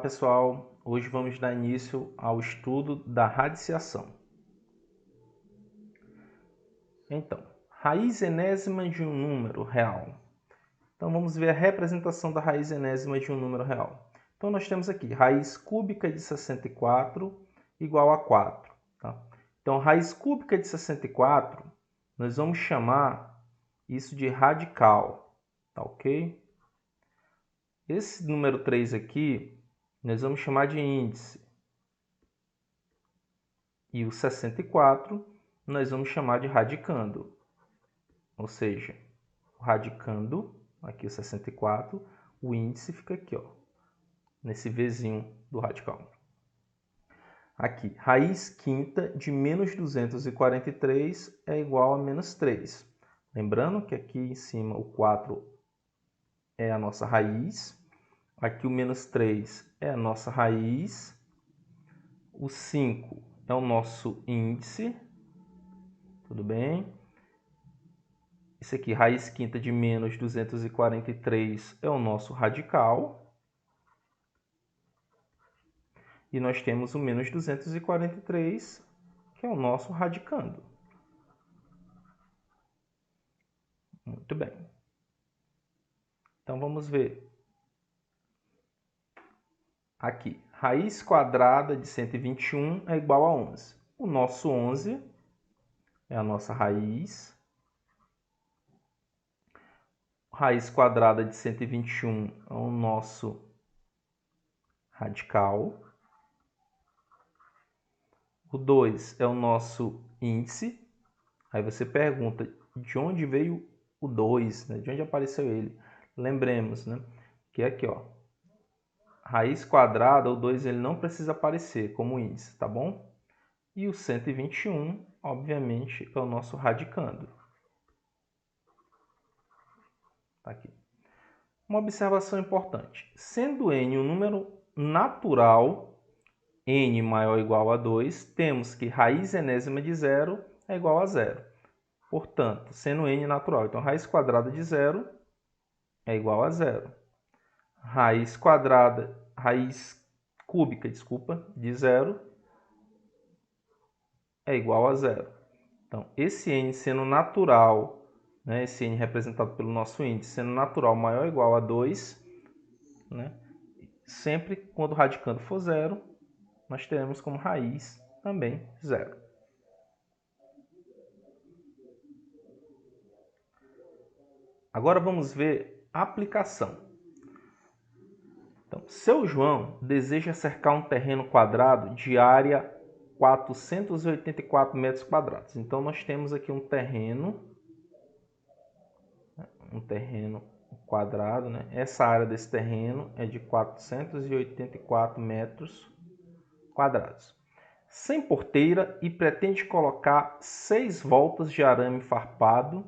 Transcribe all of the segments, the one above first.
pessoal, hoje vamos dar início ao estudo da radiciação. Então, raiz enésima de um número real. Então vamos ver a representação da raiz enésima de um número real. Então nós temos aqui raiz cúbica de 64 igual a 4. Tá? Então raiz cúbica de 64, nós vamos chamar isso de radical, tá ok? Esse número 3 aqui, nós vamos chamar de índice. E o 64, nós vamos chamar de radicando. Ou seja, o radicando, aqui o 64, o índice fica aqui, ó, nesse Vzinho do radical. Aqui, raiz quinta de menos 243 é igual a menos 3. Lembrando que aqui em cima o 4 é a nossa raiz. Aqui o menos 3 é a nossa raiz. O 5 é o nosso índice. Tudo bem? Esse aqui, raiz quinta de menos 243, é o nosso radical. E nós temos o menos 243, que é o nosso radicando. Muito bem. Então, vamos ver. Aqui, raiz quadrada de 121 é igual a 11. O nosso 11 é a nossa raiz. Raiz quadrada de 121 é o nosso radical. O 2 é o nosso índice. Aí você pergunta de onde veio o 2, né? De onde apareceu ele? Lembremos, né? Que é aqui, ó. Raiz quadrada, o 2 ele não precisa aparecer como índice, tá bom? E o 121, obviamente, é o nosso radicando. Tá aqui. Uma observação importante. Sendo n um número natural, n maior ou igual a 2, temos que raiz enésima de 0 é igual a 0. Portanto, sendo n natural, então raiz quadrada de 0 é igual a 0. Raiz cúbica, de 0 é igual a 0. Então, esse n sendo natural, né, esse n representado pelo nosso índice, sendo natural maior ou igual a 2, né, sempre quando o radicando for 0, nós teremos como raiz também 0. Agora vamos ver a aplicação. Então, seu João deseja cercar um terreno quadrado de área 484 metros quadrados. Então, nós temos aqui um terreno quadrado, né? Essa área desse terreno é de 484 metros quadrados. Sem porteira e pretende colocar 6 voltas de arame farpado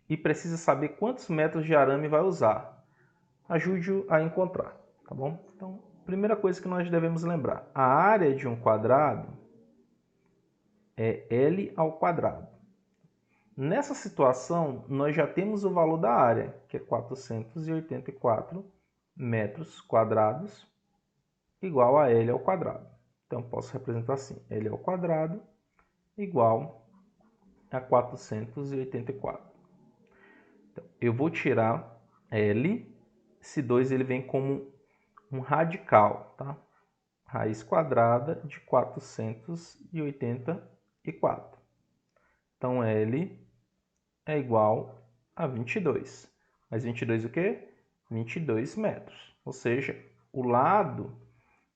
e precisa saber quantos metros de arame vai usar. Ajude-o a encontrar, tá bom? Então, primeira coisa que nós devemos lembrar, a área de um quadrado é L ao quadrado. Nessa situação, nós já temos o valor da área, que é 484 metros quadrados, igual a L ao quadrado. Então, posso representar assim, L ao quadrado igual a 484. Então, eu vou tirar L, esse 2 ele vem como um radical, tá? Raiz quadrada de 484. Então, L é igual a 22. Mas 22 o quê? 22 metros. Ou seja, o lado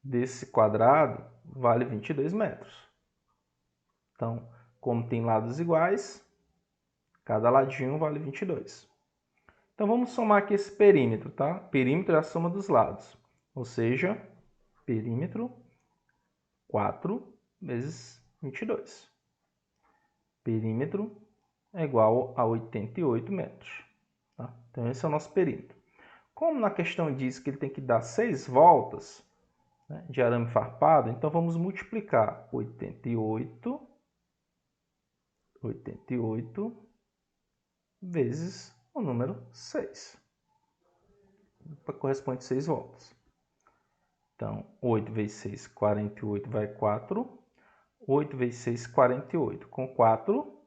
desse quadrado vale 22 metros. Então, como tem lados iguais, cada ladinho vale 22. Então, vamos somar aqui esse perímetro, tá? Perímetro é a soma dos lados. Ou seja, perímetro 4 vezes 22. Perímetro é igual a 88 metros. Tá? Então, esse é o nosso perímetro. Como na questão diz que ele tem que dar 6 voltas, né, de arame farpado, então vamos multiplicar 88 vezes o número 6. Corresponde a 6 voltas. Então, 8 vezes 6, 48, vai 4. 8 vezes 6, 48. Com 4,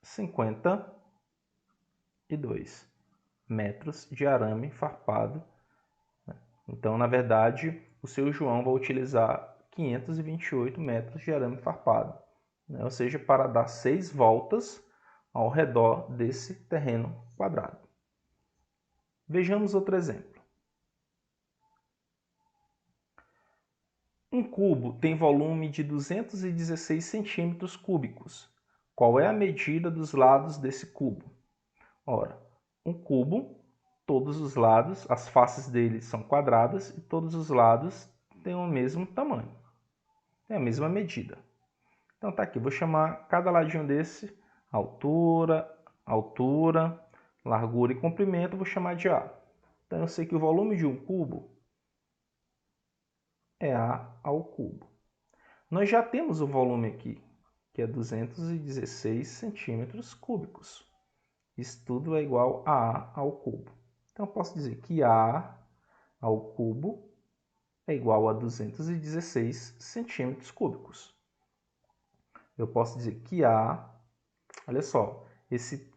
52 metros de arame farpado. Então, na verdade, o seu João vai utilizar 528 metros de arame farpado, né? Ou seja, para dar 6 voltas ao redor desse terreno quadrado. Vejamos outro exemplo. Um cubo tem volume de 216 centímetros cúbicos. Qual é a medida dos lados desse cubo? Ora, um cubo, todos os lados, as faces dele são quadradas e todos os lados têm o mesmo tamanho, têm a mesma medida. Então tá aqui, vou chamar cada ladinho desse altura, largura e comprimento, vou chamar de A. Então eu sei que o volume de um cubo é A ao cubo. Nós já temos o volume aqui, que é 216 centímetros cúbicos. Isso tudo é igual a A ao cubo. Então eu posso dizer que A ao cubo é igual a 216 centímetros cúbicos. Eu posso dizer que A, olha só, esse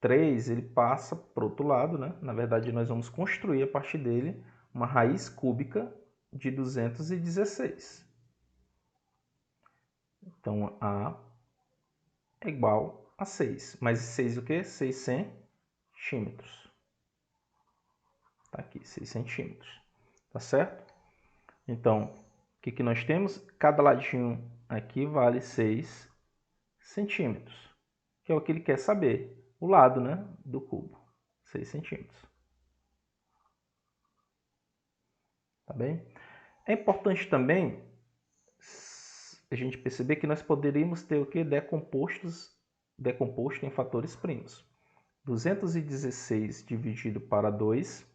3 ele passa para o outro lado, né? Na verdade, nós vamos construir a partir dele uma raiz cúbica de 216. Então, A é igual a 6. Mas 6 o quê? 6 centímetros. Tá aqui, 6 centímetros. Tá certo? Então, o que nós temos? Cada ladinho aqui vale 6 centímetros. Que é o que ele quer saber. O lado, né, do cubo. 6 centímetros. Tá bem? É importante também a gente perceber que nós poderíamos ter o que? Decomposto em fatores primos. 216 dividido para 2,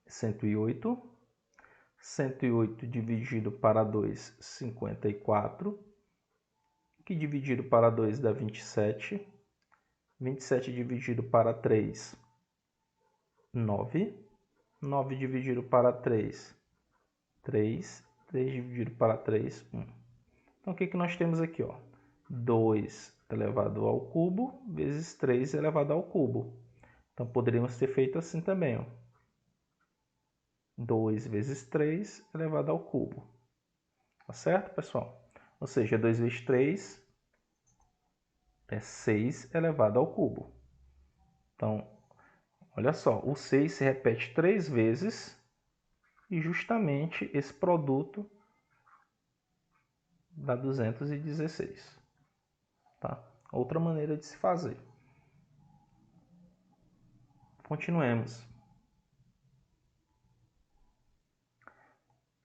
108. 108 dividido para 2, 54. Que dividido para 2 dá 27. 27 dividido para 3, 9. 9 dividido para 3, 3. 3 dividido para 3, 1. Então, o que nós temos aqui? 2 elevado ao cubo vezes 3 elevado ao cubo. Então, poderíamos ter feito assim também. 2 vezes 3 elevado ao cubo. Tá certo, pessoal? Ou seja, 2 vezes 3 é 6 elevado ao cubo. Então, olha só, o 6 se repete 3 vezes e justamente esse produto dá 216. Tá? Outra maneira de se fazer. Continuemos.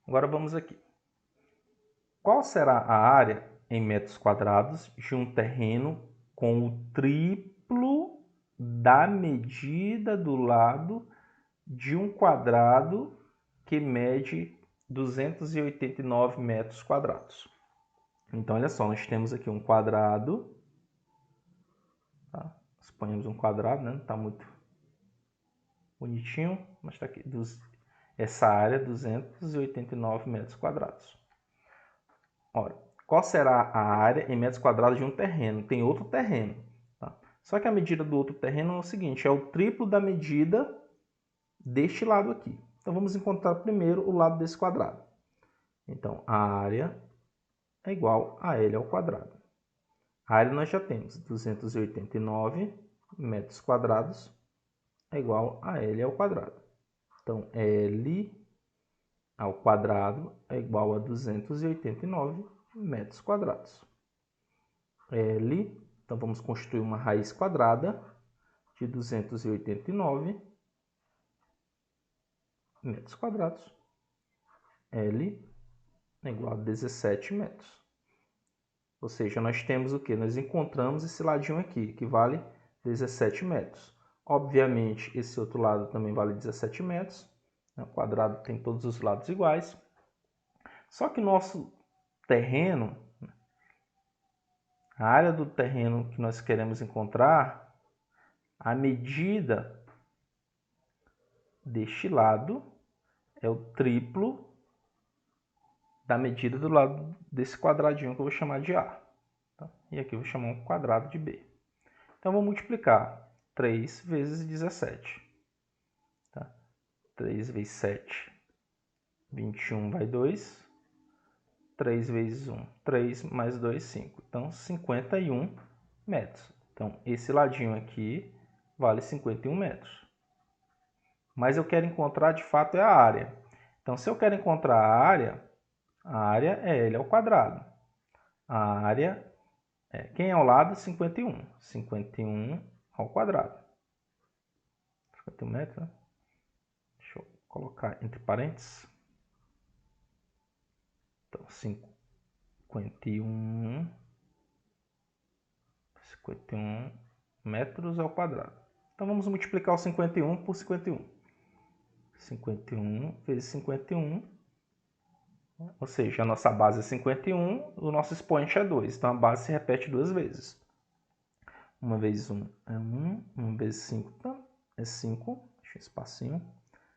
Agora vamos aqui. Qual será a área em metros quadrados de um terreno com o triplo da medida do lado de um quadrado que mede 289 metros quadrados? Então, olha só, nós temos aqui um quadrado. Tá? Suponhamos um quadrado, né? Não está muito bonitinho, mas está aqui. Essa área, 289 metros quadrados. Ora, qual será a área em metros quadrados de um terreno? Tem outro terreno. Tá? Só que a medida do outro terreno é o seguinte, é o triplo da medida deste lado aqui. Então, vamos encontrar primeiro o lado desse quadrado. Então, a área é igual a L ao quadrado. A área nós já temos, 289 metros quadrados é igual a L ao quadrado. Então, L ao quadrado é igual a 289 metros quadrados. L, então vamos construir uma raiz quadrada de 289 metros quadrados. L é igual a 17 metros. Ou seja, nós temos o que? Nós encontramos esse ladinho aqui, que vale 17 metros. Obviamente, esse outro lado também vale 17 metros. O quadrado tem todos os lados iguais. Só que nosso terreno, a área do terreno que nós queremos encontrar, a medida deste lado é o triplo da medida do lado desse quadradinho que eu vou chamar de A. Tá? E aqui eu vou chamar um quadrado de B. Então, eu vou multiplicar 3 vezes 17. Tá? 3 vezes 7, 21 vai 2. 3 vezes 1, 3 mais 2, 5. Então, 51 metros. Então, esse ladinho aqui vale 51 metros. Mas eu quero encontrar, de fato, é a área. Então, se eu quero encontrar a área é L ao quadrado. A área é, quem é ao lado? 51. 51 ao quadrado. 51 metros, né? Deixa eu colocar entre parênteses. Então, 51 metros ao quadrado. Então, vamos multiplicar o 51 por 51. 51 vezes 51, ou seja, a nossa base é 51, o nosso expoente é 2. Então, a base se repete duas vezes. 1 vezes 1 é 1, 1 vezes 5 é 5, deixa um espacinho.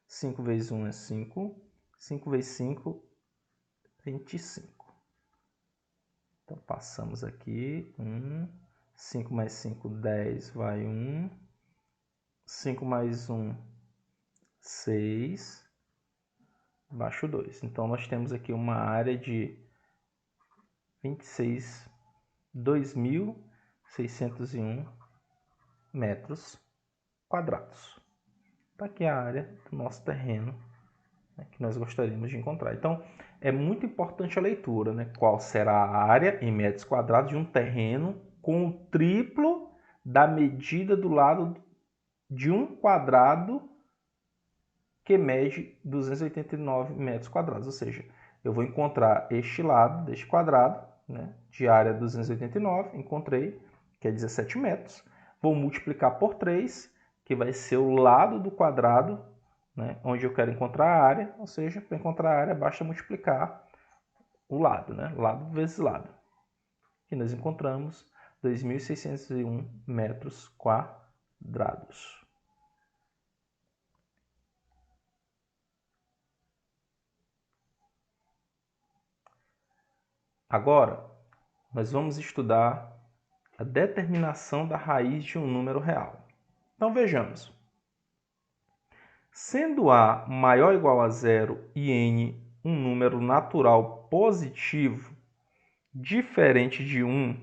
5 vezes 1 é 5, 5 vezes 5, 25. Então, passamos aqui, 1, 5 mais 5, 10, vai 1, 5 mais 1, 6, abaixo 2. Então, nós temos aqui uma área de 26.601 metros quadrados. Está aqui a área do nosso terreno, né, que nós gostaríamos de encontrar. Então, é muito importante a leitura, né? Qual será a área em metros quadrados de um terreno com o triplo da medida do lado de um quadrado que mede 289 metros quadrados. Ou seja, eu vou encontrar este lado deste quadrado, né, de área 289, encontrei, que é 17 metros. Vou multiplicar por 3, que vai ser o lado do quadrado, né, onde eu quero encontrar a área. Ou seja, para encontrar a área, basta multiplicar o lado, né, lado vezes lado. E nós encontramos 2.601 metros quadrados. Agora, nós vamos estudar a determinação da raiz de um número real. Então, vejamos. Sendo A maior ou igual a zero e N um número natural positivo diferente de 1,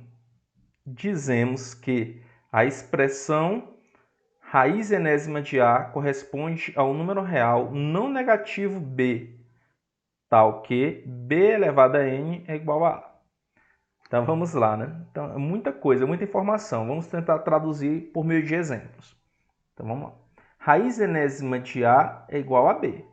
dizemos que a expressão raiz enésima de A corresponde ao número real não negativo B, tal que B elevado a N é igual a A. Então vamos lá, né? Então é muita coisa, muita informação. Vamos tentar traduzir por meio de exemplos. Então vamos lá. Raiz enésima de A é igual a B.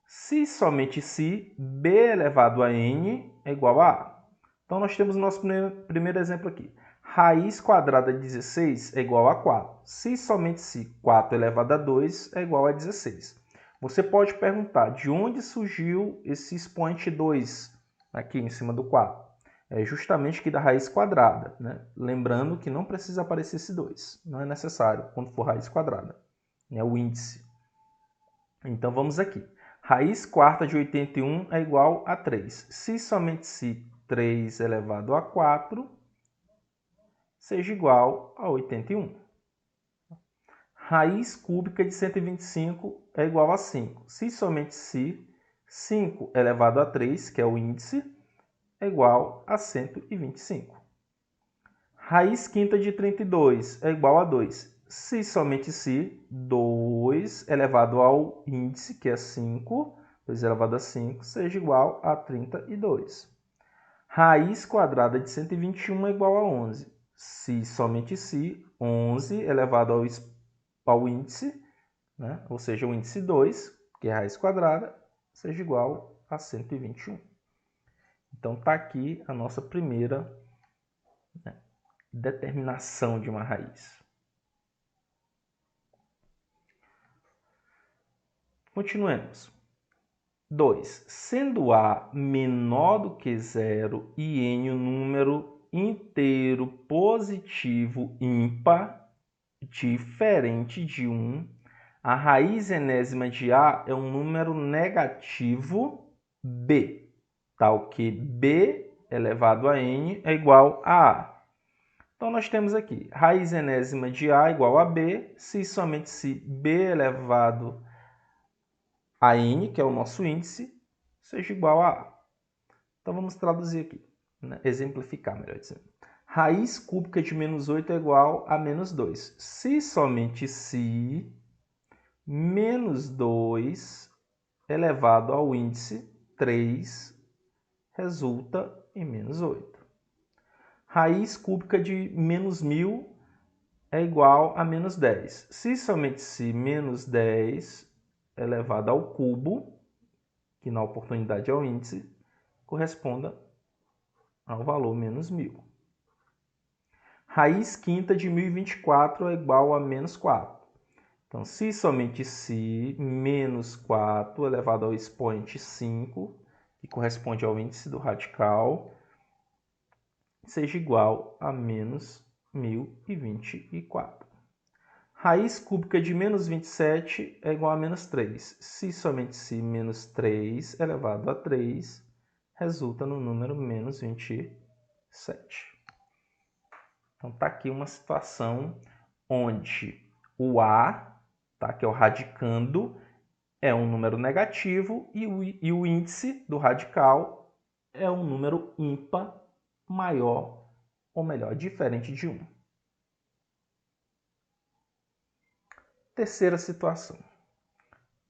Se somente se B elevado a N é igual a A. Então nós temos o nosso primeiro exemplo aqui. Raiz quadrada de 16 é igual a 4. Se somente se 4 elevado a 2 é igual a 16. Você pode perguntar de onde surgiu esse expoente 2 aqui em cima do 4. É justamente aqui da raiz quadrada, né? Lembrando que não precisa aparecer esse 2. Não é necessário quando for raiz quadrada. É o índice. Então vamos aqui. Raiz quarta de 81 é igual a 3. Se somente se 3 elevado a 4 seja igual a 81. Raiz cúbica de 125 é igual a 5. Se somente se 5 elevado a 3, que é o índice, é igual a 125. Raiz quinta de 32 é igual a 2. Se somente se 2 elevado ao índice, que é 5, 2 elevado a 5, seja igual a 32. Raiz quadrada de 121 é igual a 11. Se somente se 11 elevado ao índice, né, ou seja, o índice 2, que é a raiz quadrada, seja igual a 121. Então, está aqui a nossa primeira, né, determinação de uma raiz. Continuemos. 2. Sendo A menor do que zero e N um número inteiro positivo ímpar diferente de 1, a raiz enésima de A é um número negativo B, tal que b elevado a n é igual a a. Então, nós temos aqui raiz enésima de a igual a b, se e somente se b elevado a n, que é o nosso índice, seja igual a a. Então, vamos traduzir aqui, né? Exemplificar, melhor dizendo. Raiz cúbica de menos 8 é igual a menos 2. Se e somente se menos 2 elevado ao índice 3 resulta em menos 8. Raiz cúbica de menos 1000 é igual a menos 10. Se somente se menos 10 elevado ao cubo, que na oportunidade é o índice, corresponda ao valor menos 1000. Raiz quinta de 1024 é igual a menos 4. Então, se somente se menos 4 elevado ao expoente 5, que corresponde ao índice do radical, seja igual a menos 1024. Raiz cúbica de menos 27 é igual a menos 3. Se somente se menos 3 elevado a 3 resulta no número menos 27. Então, está aqui uma situação onde o A, tá, que é o radicando, é um número negativo e o índice do radical é um número ímpar maior, ou melhor, diferente de 1. Terceira situação.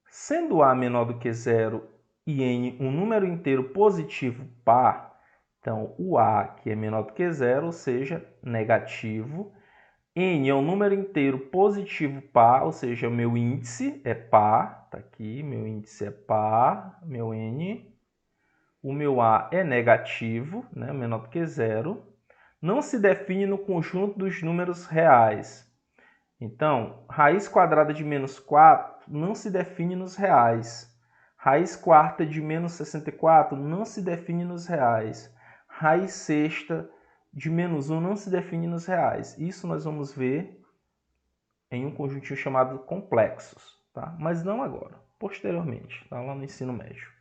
Sendo A menor do que 0 e N um número inteiro positivo par, então o A que é menor do que 0, ou seja, negativo, N é um número inteiro positivo par, ou seja, o meu índice é par, tá aqui, meu índice é par, meu N. O meu A é negativo, né, menor do que 0. Não se define no conjunto dos números reais. Então, raiz quadrada de menos 4 não se define nos reais. Raiz quarta de menos 64 não se define nos reais. Raiz sexta de menos 1 não se define nos reais. Isso nós vamos ver em um conjuntinho chamado complexos, tá? Mas não agora, posteriormente, tá? Lá no ensino médio.